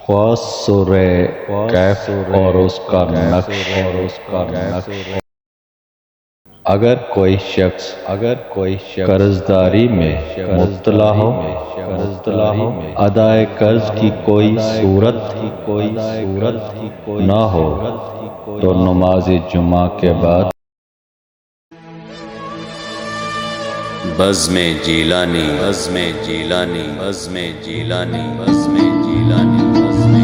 خاص سورہ کہف اور اس کا نقش اگر کوئی شخص قرضداری میں مبتلا ہو ادائے قرض کی کوئی صورت نہ ہو تو نماز جمعہ کے بعد بزم جیلانی بزم جیلانی بزم جیلانی بزم جیلانی بزم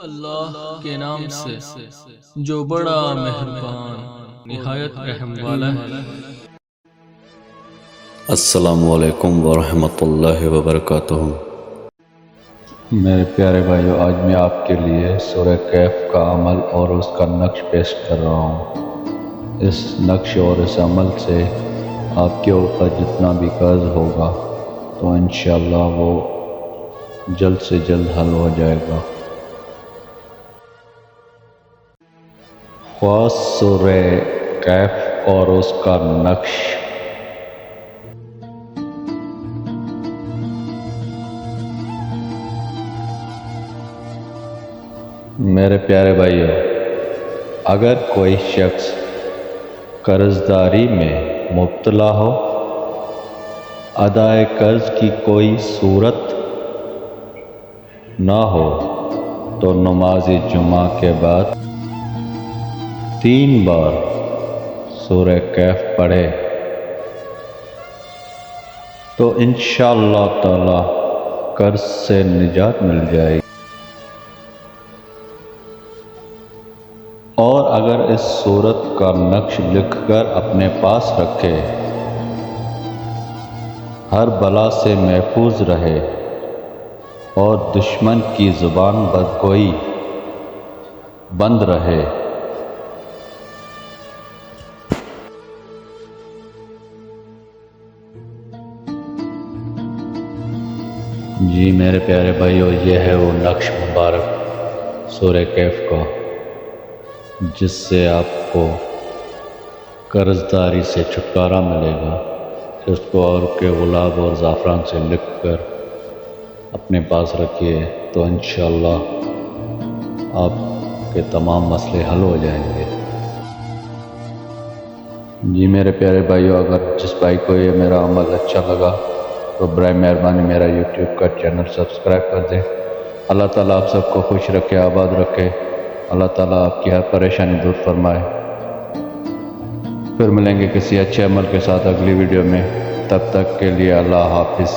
اللہ کے نام سے جو بڑا مہربان نہایت رحم والا ہے۔ السلام علیکم ورحمۃ اللہ وبرکاتہ۔ میرے پیارے بھائیو، آج میں آپ کے لیے سورہ کہف کا عمل اور اس کا نقش پیش کر رہا ہوں۔ اس نقش اور اس عمل سے آپ کے اوپر جتنا بھی قرض ہوگا تو انشاءاللہ وہ جلد سے جلد حل ہو جائے گا۔ خاص سورہ کہف اور اس کا نقش میرے پیارے بھائیو، اگر کوئی شخص قرضداری میں مبتلا ہو ادائے قرض کی کوئی صورت نہ ہو تو نماز جمعہ کے بعد 3 بار سورہ کہف پڑھے تو انشاءاللہ تعالی قرض سے نجات مل جائے گی۔ اور اگر اس سورت کا نقش لکھ کر اپنے پاس رکھے ہر بلا سے محفوظ رہے اور دشمن کی زبان بدگوئی بند رہے۔ جی میرے پیارے بھائیو، یہ ہے وہ نقش مبارک سورہ کہف کا، جس سے آپ کو قرضداری سے چھٹکارا ملے گا۔ اس کو اور کے گلاب اور زعفران سے لکھ کر اپنے پاس رکھیے تو انشاءاللہ آپ کے تمام مسئلے حل ہو جائیں گے۔ جی میرے پیارے بھائیو، اگر جس بھائی کو یہ میرا عمل اچھا لگا تو برائے مہربانی میرا یوٹیوب کا چینل سبسکرائب کر دیں۔ اللہ تعالیٰ آپ سب کو خوش رکھے، آباد رکھے۔ اللہ تعالیٰ آپ کی ہر پریشانی دور فرمائے۔ پھر ملیں گے کسی اچھے عمل کے ساتھ اگلی ویڈیو میں، تب تک کے لیے اللہ حافظ۔